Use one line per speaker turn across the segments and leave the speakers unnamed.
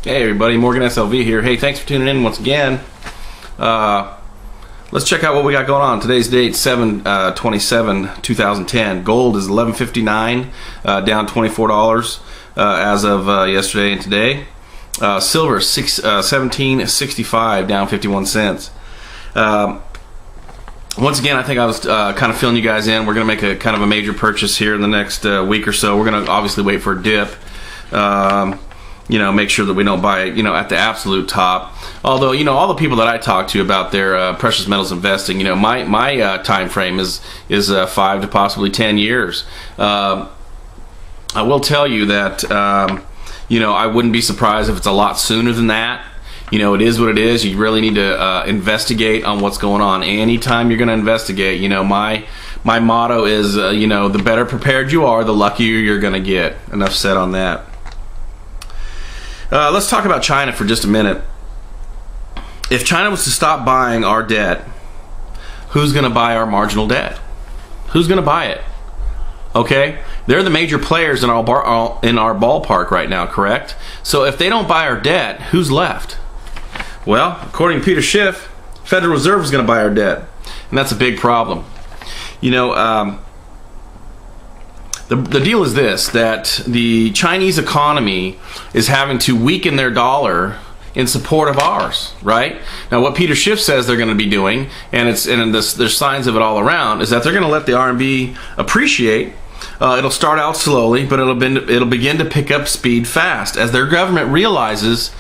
Hey everybody, Morgan SLV here. Hey, thanks for tuning in once again. Let's check out what we got going on. Today's date, 7/27/2010. Gold is $11.59, down $24 as of yesterday and today. Silver, $17.65, down 51 cents. Once again, I think I was kind of filling you guys in. We're going to make a kind of a major purchase here in the next week or so. We're going to obviously wait for a dip. Make sure that we don't buy it, at the absolute top. Although, all the people that I talk to about their precious metals investing, my time frame is 5 to possibly 10 years. I will tell you that, I wouldn't be surprised if it's a lot sooner than that. It is what it is. You really need to investigate on what's going on. Anytime you're going to investigate, my motto is, the better prepared you are, the luckier you're going to get. Enough said on that. Let's talk about China for just a minute. If China was to stop buying our debt, who's going to buy our marginal debt? Who's going to buy it? Okay? They're the major players in our ballpark right now, correct? So if they don't buy our debt, who's left? Well, according to Peter Schiff, Federal Reserve is going to buy our debt. And that's a big problem. The deal is this, that the Chinese economy is having to weaken their dollar in support of ours, right? Now, what Peter Schiff says they're going to be doing, and there's signs of it all around, is that they're going to let the RMB appreciate. It'll start out slowly, but it'll begin to pick up speed fast as their government realizes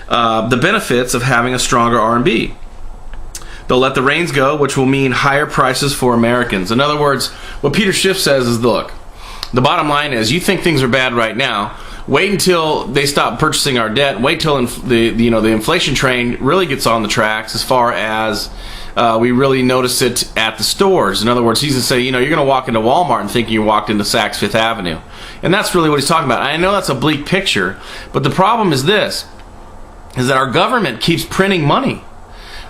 the benefits of having a stronger RMB. They'll let the reins go, which will mean higher prices for Americans. In other words, what Peter Schiff says is, look, the bottom line is, you think things are bad right now. Wait until they stop purchasing our debt. Wait till the inflation train really gets on the tracks, as far as we really notice it at the stores. In other words, he's going to say, you're going to walk into Walmart and think you walked into Saks Fifth Avenue, and that's really what he's talking about. I know that's a bleak picture, but the problem is this: is that our government keeps printing money.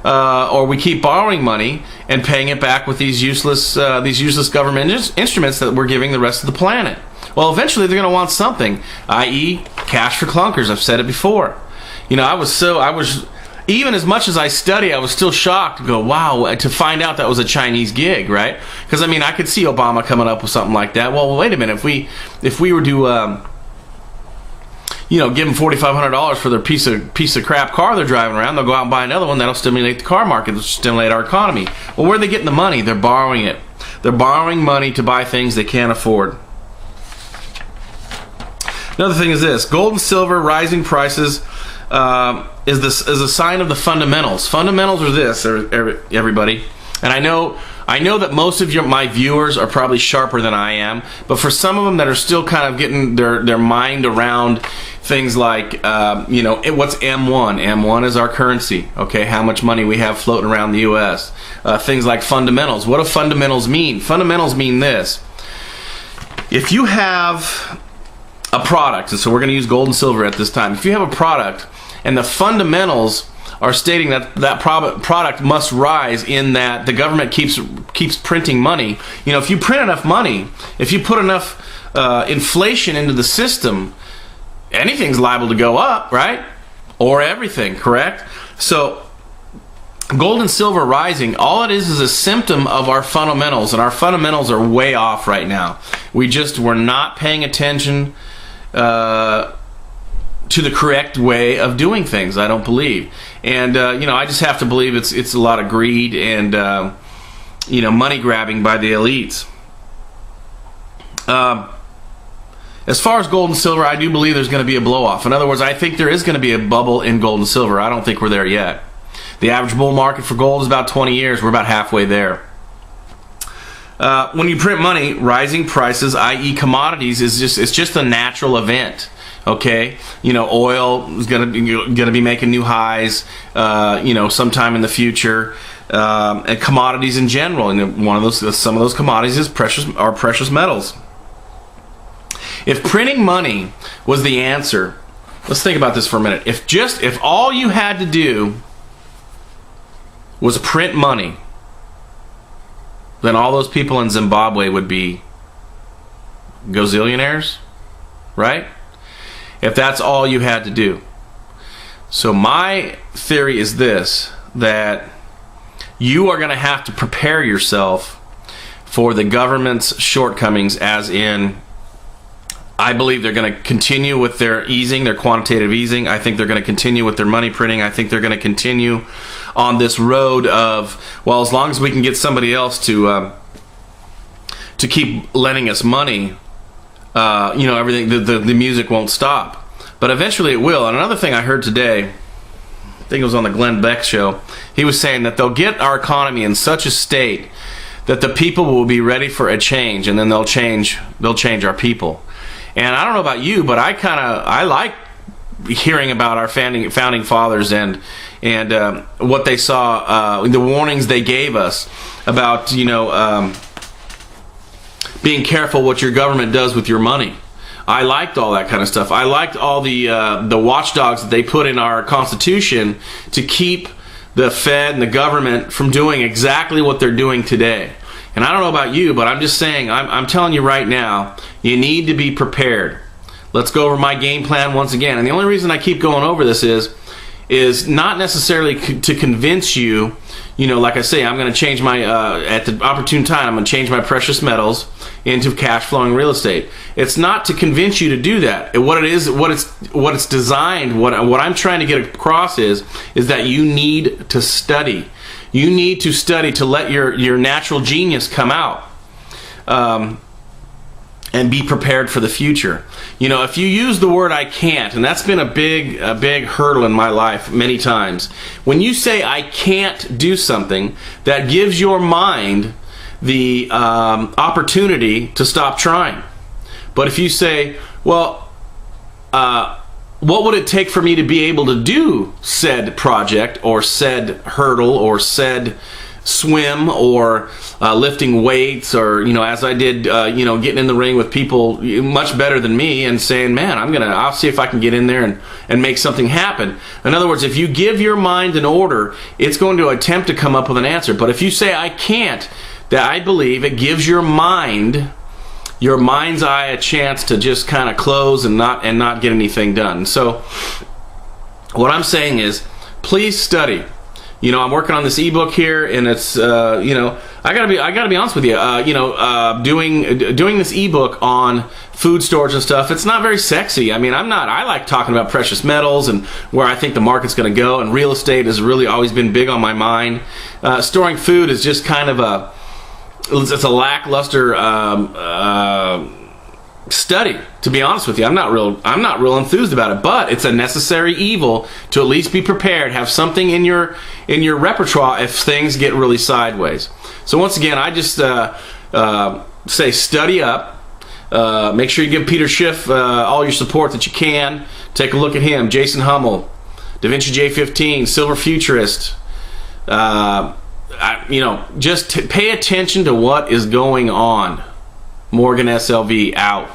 Or we keep borrowing money and paying it back with these useless government instruments that we're giving the rest of the planet. Well, eventually they're going to want something, i.e., cash for clunkers. I've said it before. I was even as much as I study, I was still shocked to go, wow, to find out that was a Chinese gig, right? Because I could see Obama coming up with something like that. Well, wait a minute, if we were to give them $4,500 for their piece of crap car they're driving around, they'll go out and buy another one that'll stimulate the car market, that'll stimulate our economy. Well, where are they getting the money? They're borrowing it. They're borrowing money to buy things they can't afford. Another thing is this: gold and silver rising prices is a sign of the fundamentals. Fundamentals are this, everybody. And I know that most of my viewers are probably sharper than I am, but for some of them that are still kind of getting their mind around things like, what's M1? M1 is our currency, okay? How much money we have floating around the U.S. Things like fundamentals. What do fundamentals mean? Fundamentals mean this: if you have a product, and so we're going to use gold and silver at this time. If you have a product and the fundamentals are stating that product must rise, in that the government keeps printing money. If you print enough money, if you put enough inflation into the system, anything's liable to go up, right? Or everything, correct? So gold and silver rising, all it is a symptom of our fundamentals, and our fundamentals are way off right now. We're not paying attention to the correct way of doing things, I don't believe. And I just have to believe it's a lot of greed and money grabbing by the elites. As far as gold and silver, I do believe there's going to be a blow off. In other words, I think there is going to be a bubble in gold and silver. I don't think we're there yet. The average bull market for gold is about 20 years. We're about halfway there. When you print money, rising prices, i.e. commodities, it's just a natural event. Okay, oil is going to be making new highs, sometime in the future, and commodities in general. And some of those commodities are precious metals. If printing money was the answer, let's think about this for a minute. If all you had to do was print money, then all those people in Zimbabwe would be gazillionaires, right? If that's all you had to do. So my theory is this, that you are going to have to prepare yourself for the government's shortcomings, as in, I believe they're going to continue with their easing, their quantitative easing. I think they're going to continue with their money printing. I think they're going to continue on this road of, well, as long as we can get somebody else to keep lending us money, everything, the music won't stop. But eventually it will. And another thing I heard today, I think it was on the Glenn Beck show, he was saying that they'll get our economy in such a state that the people will be ready for a change, and then they'll change our people. And I don't know about you, but I like hearing about our founding fathers and what they saw, the warnings they gave us about, being careful what your government does with your money. I liked all that kind of stuff. I liked all the watchdogs that they put in our Constitution to keep the Fed and the government from doing exactly what they're doing today. And I don't know about you, but I'm just saying, I'm telling you right now, you need to be prepared. Let's go over my game plan once again. And the only reason I keep going over this is not necessarily to convince you, like I say, I'm going to change my, at the opportune time, I'm going to change my precious metals into cash flowing real estate. It's not to convince you to do that. What it's designed, what I'm trying to get across is that you need to study. You need to study to let your natural genius come out, and be prepared for the future. If you use the word "I can't," and that's been a big hurdle in my life many times. When you say "I can't do something," that gives your mind the opportunity to stop trying. But if you say, "Well, what would it take for me to be able to do said project or said hurdle or said swim or lifting weights, or as I did, getting in the ring with people much better than me and saying, man, I'll see if I can get in there and make something happen." In other words, if you give your mind an order, it's going to attempt to come up with an answer. But if you say "I can't," that I believe it gives your mind's eye a chance to just kind of close and not get anything done. So what I'm saying is, please study. I'm working on this ebook here, and it's I gotta be honest with you. Doing this ebook on food storage and stuff, it's not very sexy. I like talking about precious metals and where I think the market's going to go, and real estate has really always been big on my mind. Storing food is just kind of it's a lackluster study, to be honest with you. I'm not real enthused about it, but it's a necessary evil to at least be prepared, have something in your repertoire if things get really sideways. So once again, I just say study up. Make sure you give Peter Schiff all your support that you can. Take a look at him, Jason Hummel, Da Vinci J15, Silver Futurist. Just pay attention to what is going on. Morgan SLV out.